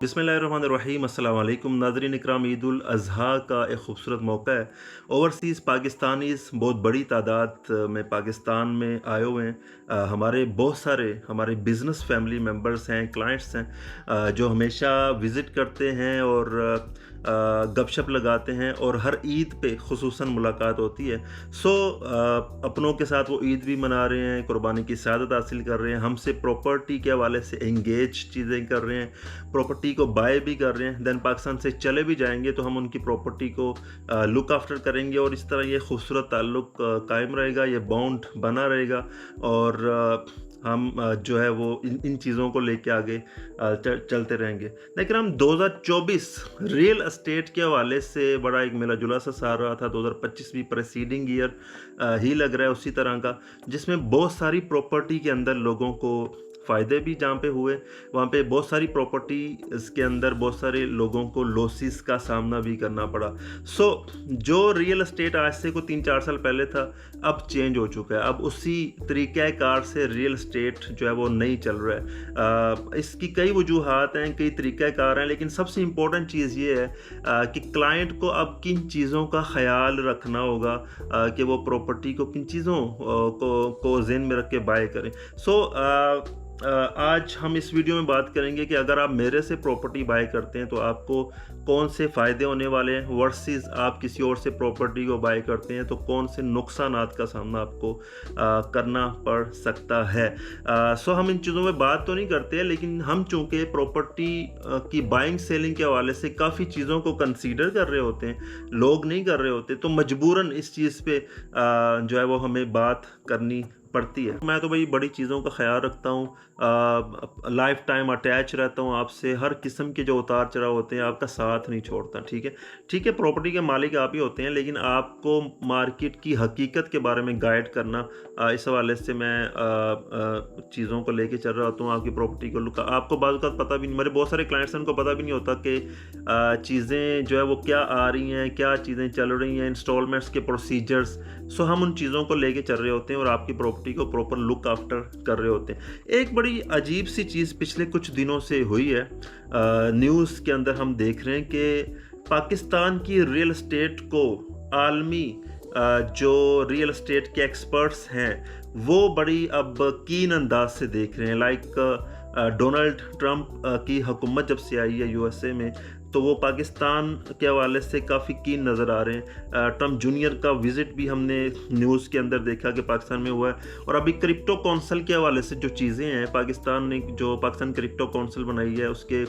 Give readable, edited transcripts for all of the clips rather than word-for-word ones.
बिस्मिल्लाहिर्रहमानिर्रहीम अस्सलाम वालेकुम नाज़रीन इकराम। ईद उल अज़हा का एक खूबसूरत मौका है। ओवरसीज़ पाकिस्तानीज़ बहुत बड़ी तादाद में पाकिस्तान में आए हुए हैं। हमारे बहुत सारे हमारे बिज़नेस फैमिली मेम्बर्स हैं, क्लाइंट्स हैं, जो हमेशा विज़िट करते हैं और गपशप लगाते हैं और हर ईद पे खुसूसन मुलाकात होती है। अपनों के साथ वो ईद भी मना रहे हैं, कुर्बानी की सआदत हासिल कर रहे हैं, हमसे प्रॉपर्टी के हवाले से एंगेज चीज़ें कर रहे हैं, प्रॉपर्टी को बाय भी कर रहे हैं। देन पाकिस्तान से चले भी जाएंगे तो हम उनकी प्रॉपर्टी को लुक आफ्टर करेंगे और इस तरह ये खूबसूरत ताल्लुक़ कायम रहेगा, ये बॉन्ड बना रहेगा और हम जो है वो इन चीज़ों को लेके आगे चलते रहेंगे। लेकिन हम 2024 रियल एस्टेट के हवाले से बड़ा एक मिला जुला सा साल रहा था। 2025 भी प्रेसीडिंग ईयर ही लग रहा है उसी तरह का, जिसमें बहुत सारी प्रॉपर्टी के अंदर लोगों को फ़ायदे भी जहाँ पे हुए, वहाँ पे बहुत सारी प्रॉपर्टी इसके अंदर बहुत सारे लोगों को लॉसेस का सामना भी करना पड़ा। जो रियल एस्टेट आज से को 3-4 साल पहले था, अब चेंज हो चुका है। अब उसी तरीक़ाकार से रियल एस्टेट जो है वो नहीं चल रहा है। इसकी कई वजूहात हैं, कई तरीक़ाकार हैं, लेकिन सबसे इम्पोर्टेंट चीज़ ये है कि क्लाइंट को अब किन चीज़ों का ख़याल रखना होगा कि वो प्रॉपर्टी को किन चीज़ों को ज़हन में रख के बाय करें। आज हम इस वीडियो में बात करेंगे कि अगर आप मेरे से प्रॉपर्टी बाय करते हैं तो आपको कौन से फ़ायदे होने वाले हैं, वर्सेस आप किसी और से प्रॉपर्टी को बाय करते हैं तो कौन से नुकसानात का सामना आपको करना पड़ सकता है। हम इन चीज़ों में बात तो नहीं करते, लेकिन हम चूँकि प्रॉपर्टी की बाइंग सेलिंग के हवाले से काफ़ी चीज़ों को कंसीडर कर रहे होते हैं, लोग नहीं कर रहे होते, तो मजबूरन इस चीज़ पे जो है वो हमें बात करनी पड़ती है। मैं तो भाई बड़ी चीज़ों का ख्याल रखता हूँ, लाइफ टाइम अटैच रहता हूँ आपसे, हर किस्म के जो उतार चढ़ाव होते हैं आपका साथ नहीं छोड़ता। ठीक है, प्रॉपर्टी के मालिक आप ही होते हैं, लेकिन आपको मार्केट की हकीकत के बारे में गाइड करना, इस हवाले से मैं चीज़ों को लेके चल रहा होता हूँ। आपकी प्रॉपर्टी को आपको बाज़ औक़ात पता भी नहीं, मेरे बहुत सारे क्लाइंट्स हैं उनको पता भी नहीं होता कि चीज़ें जो है वो क्या आ रही हैं, क्या चीज़ें चल रही हैं, इंस्टॉलमेंट्स के प्रोसीजर्स। हम उन चीज़ों को लेके चल रहे होते हैं और आपकी प्रॉपर्टी को प्रॉपर लुक आफ्टर कर रहे होते हैं। एक बड़ी अजीब सी चीज़ पिछले कुछ दिनों से हुई है, न्यूज़ के अंदर हम देख रहे हैं कि पाकिस्तान की रियल एस्टेट को आलमी जो रियल एस्टेट के एक्सपर्ट्स हैं वो बड़ी अब कीन अंदाज से देख रहे हैं। डोनाल्ड ट्रंप की हुकूमत जब से आई है यूएसए में, तो वो पाकिस्तान के हवाले से काफ़ी कीन नज़र आ रहे हैं। ट्रंप जूनियर का विज़िट भी हमने न्यूज़ के अंदर देखा कि पाकिस्तान में हुआ है, और अभी क्रिप्टो काउंसिल के हवाले से जो चीज़ें हैं, पाकिस्तान ने जो पाकिस्तान क्रिप्टो काउंसिल बनाई है उसके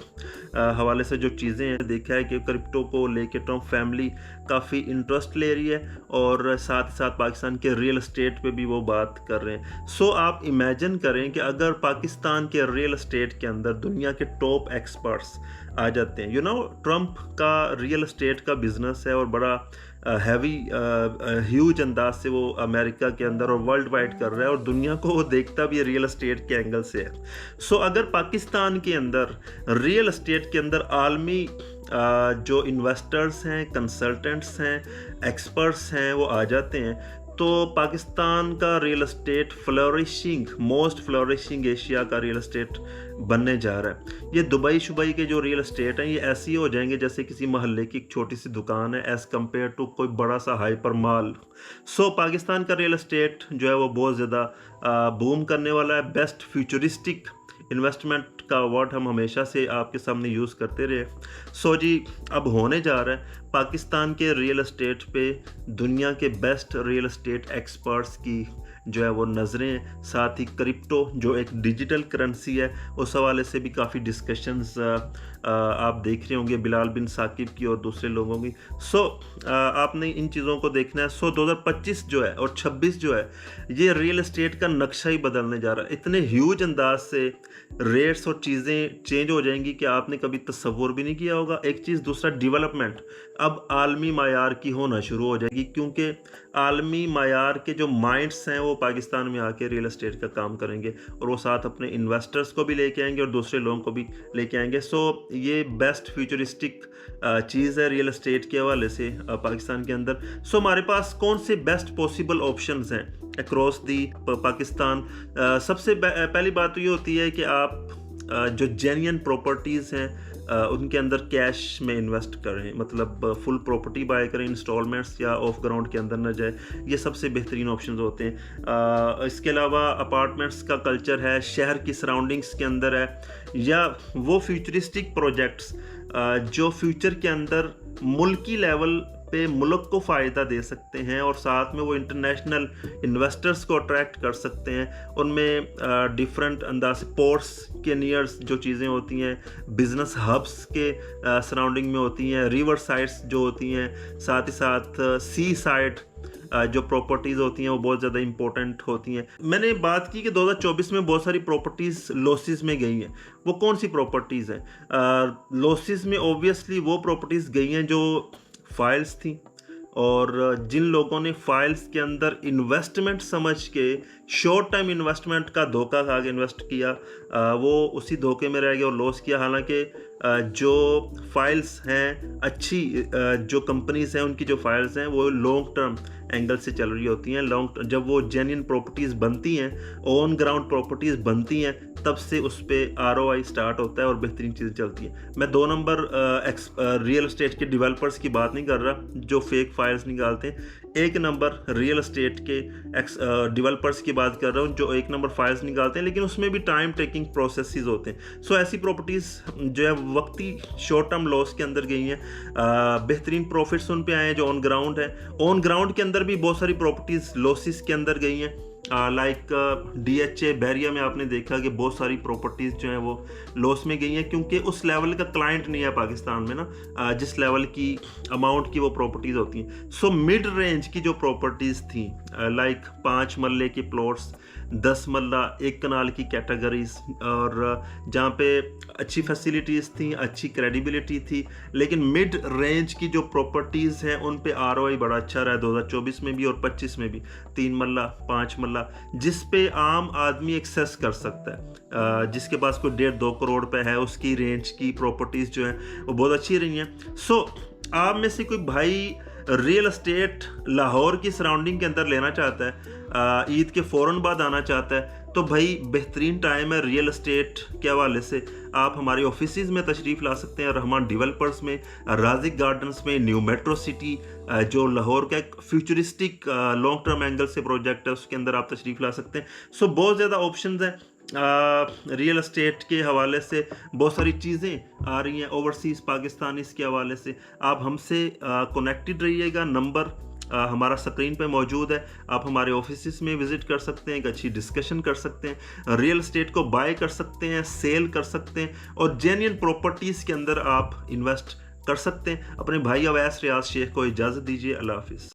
हवाले से जो चीज़ें हैं, देखा है कि क्रिप्टो को लेके ट्रंप फैमिली काफ़ी इंटरेस्ट ले रही है और साथ ही साथ पाकिस्तान के रियल एस्टेट पे भी वो बात कर रहे हैं। आप इमेजिन करें कि अगर पाकिस्तान के रियल एस्टेट के अंदर दुनिया के टॉप एक्सपर्ट्स आ जाते हैं। ट्रंप का रियल एस्टेट का बिजनेस है और बड़ा हैवी ह्यूज अंदाज से वो अमेरिका के अंदर और वर्ल्ड वाइड कर रहा है, और दुनिया को वो देखता भी रियल एस्टेट के एंगल से है। अगर पाकिस्तान के अंदर रियल एस्टेट के अंदर आलमी जो इन्वेस्टर्स हैं, कंसल्टेंट्स हैं, एक्सपर्ट्स हैं, वो आ जाते हैं, तो पाकिस्तान का real estate most flourishing Asia का रियल एस्टेट बनने जा रहा है। ये दुबई शुबई के जो रियल एस्टेट हैं ये ऐसे ही हो जाएंगे जैसे किसी मोहल्ले की एक छोटी सी दुकान है, एज़ कम्पेयर टू कोई बड़ा सा हाइपर मॉल। पाकिस्तान का रियल एस्टेट जो है वो बहुत ज़्यादा बूम करने वाला है। बेस्ट फ्यूचरिस्टिक इन्वेस्टमेंट का अवार्ड हम हमेशा से आपके सामने यूज़ करते रहे। जी अब होने जा रहा है पाकिस्तान के रियल एस्टेट पे दुनिया के बेस्ट रियल एस्टेट एक्सपर्ट्स की जो है वो नज़रें, साथ ही क्रिप्टो जो एक डिजिटल करेंसी है उस हवाले से भी काफ़ी डिस्कशंस आप देख रहे होंगे बिलाल बिन साकिब की और दूसरे लोगों की। आपने इन चीज़ों को देखना है। 2025 जो है और 26 जो है, ये रियल एस्टेट का नक्शा ही बदलने जा रहा है। इतने ह्यूज अंदाज से रेट्स और चीज़ें चेंज हो जाएंगी कि आपने कभी तसव्वुर भी नहीं किया होगा। एक चीज़, दूसरा डेवलपमेंट अब आलमी मायार की होना शुरू हो जाएगी, क्योंकि आलमी मायार के जो माइंड्स हैं वो पाकिस्तान में आके रियल एस्टेट का काम करेंगे और वो साथ अपने इन्वेस्टर्स को भी लेके आएंगे और दूसरे लोगों को भी लेके आएंगे। ये बेस्ट फ्यूचरिस्टिक चीज़ है रियल एस्टेट के हवाले से पाकिस्तान के अंदर। हमारे पास कौन से बेस्ट पॉसिबल ऑप्शंस हैं अक्रॉस दी पाकिस्तान? सबसे पहली बात तो ये होती है कि आप जो जेन्युइन प्रॉपर्टीज़ हैं उनके अंदर कैश में इन्वेस्ट करें, मतलब फुल प्रॉपर्टी बाय करें, इंस्टॉलमेंट्स या ऑफ ग्राउंड के अंदर न जाए, ये सबसे बेहतरीन ऑप्शन होते हैं। इसके अलावा अपार्टमेंट्स का कल्चर है, शहर की सराउंडिंग्स के अंदर है, या वो फ्यूचरिस्टिक प्रोजेक्ट्स जो फ्यूचर के अंदर मुल्की लेवल पे मुल्क को फ़ायदा दे सकते हैं और साथ में वो इंटरनेशनल इन्वेस्टर्स को अट्रैक्ट कर सकते हैं। उनमें डिफरेंट अंदाज से पोर्ट्स के नियर्स जो चीज़ें होती हैं, बिज़नेस हब्स के सराउंडिंग में होती हैं, रिवर साइड्स जो होती हैं, साथ ही साथ सी साइड जो प्रॉपर्टीज़ होती हैं वो बहुत ज़्यादा इंपॉर्टेंट होती हैं। मैंने बात की कि 2024 में बहुत सारी प्रॉपर्टीज़ लॉसेस में गई हैं। वो कौन सी प्रॉपर्टीज़ हैं? लॉसेस में ऑब्वियसली वो प्रॉपर्टीज़ गई हैं जो फाइल्स थी, और जिन लोगों ने फाइल्स के अंदर इन्वेस्टमेंट समझ के शॉर्ट टाइम इन्वेस्टमेंट का धोखा खा के इन्वेस्ट किया, वो उसी धोखे में रह गए और लॉस किया। हालांकि जो फाइल्स हैं अच्छी, जो कंपनीज हैं उनकी जो फाइल्स हैं वो लॉन्ग टर्म एंगल से चल रही होती हैं। जब वो जेन्युइन प्रॉपर्टीज़ बनती हैं, ऑन ग्राउंड प्रॉपर्टीज़ बनती हैं, तब से उस पर ROI स्टार्ट होता है और बेहतरीन चीज़ें चलती हैं। मैं 2 नंबर रियल एस्टेट के डेवलपर्स की बात नहीं कर रहा जो फेक फाइल्स निकालते हैं, 1 नंबर रियल एस्टेट के डेवलपर्स की बात कर रहा हूँ जो 1 नंबर फाइल्स निकालते हैं, लेकिन उसमें भी टाइम टेकिंग प्रोसेसेस होते हैं। सो ऐसी प्रॉपर्टीज़ जो है वक्ती शॉर्ट टर्म लॉस के अंदर गई हैं, बेहतरीन प्रॉफिट्स उन पे आए हैं जो ऑन ग्राउंड है। ऑन ग्राउंड के अंदर भी बहुत सारी प्रॉपर्टीज़ लॉसेस के अंदर गई हैं, लाइक DHA बैरिया में आपने देखा कि बहुत सारी प्रॉपर्टीज़ जो हैं वो लॉस में गई हैं, क्योंकि उस लेवल का क्लाइंट नहीं है पाकिस्तान में ना, जिस लेवल की अमाउंट की वो प्रॉपर्टीज़ होती हैं। सो मिड रेंज की जो प्रॉपर्टीज़ थी, लाइक 5 मरले की प्लॉट्स, 10 मरला 1 कनाल की कैटेगरीज, और जहाँ पे अच्छी फैसिलिटीज़ थी, अच्छी क्रेडिबिलिटी थी, लेकिन मिड रेंज की जो प्रॉपर्टीज़ हैं उन पे ROI बड़ा अच्छा रहा है 2024 में भी और 25 में भी। 3 मरला, 5 मरला, जिस पे आम आदमी एक्सेस कर सकता है, जिसके पास कोई 1.5-2 करोड़ पे है, उसकी रेंज की प्रॉपर्टीज़ जो हैं वो बहुत अच्छी रही हैं। सो आप में से कोई भाई रियल एस्टेट लाहौर की सराउंडिंग के अंदर लेना चाहता है, ईद के फ़ौरन बाद आना चाहता है, तो भाई बेहतरीन टाइम है रियल एस्टेट के हवाले से। आप हमारे ऑफिसेज में तशरीफ़ ला सकते हैं, रहमान डेवलपर्स में, राजिक गार्डन्स में, न्यू मेट्रो सिटी जो लाहौर का एक फ्यूचरिस्टिक लॉन्ग टर्म एंगल से प्रोजेक्ट है, उसके अंदर आप तशरीफ़ ला सकते हैं। सो बहुत ज़्यादा ऑप्शंस हैं रियल एस्टेट के हवाले से, बहुत सारी चीज़ें आ रही हैं ओवरसीज़ पाकिस्तानीज़ के हवाले से। आप हमसे कनेक्टेड रहिएगा, नंबर हमारा स्क्रीन पे मौजूद है। आप हमारे ऑफिसेस में विज़िट कर सकते हैं, एक अच्छी डिस्कशन कर सकते हैं, रियल एस्टेट को बाय कर सकते हैं, सेल कर सकते हैं, और जेन्युइन प्रॉपर्टीज़ के अंदर आप इन्वेस्ट कर सकते हैं। अपने भाई अवैस रियाज शेख को इजाज़त दीजिए। अल्लाह हाफिज़।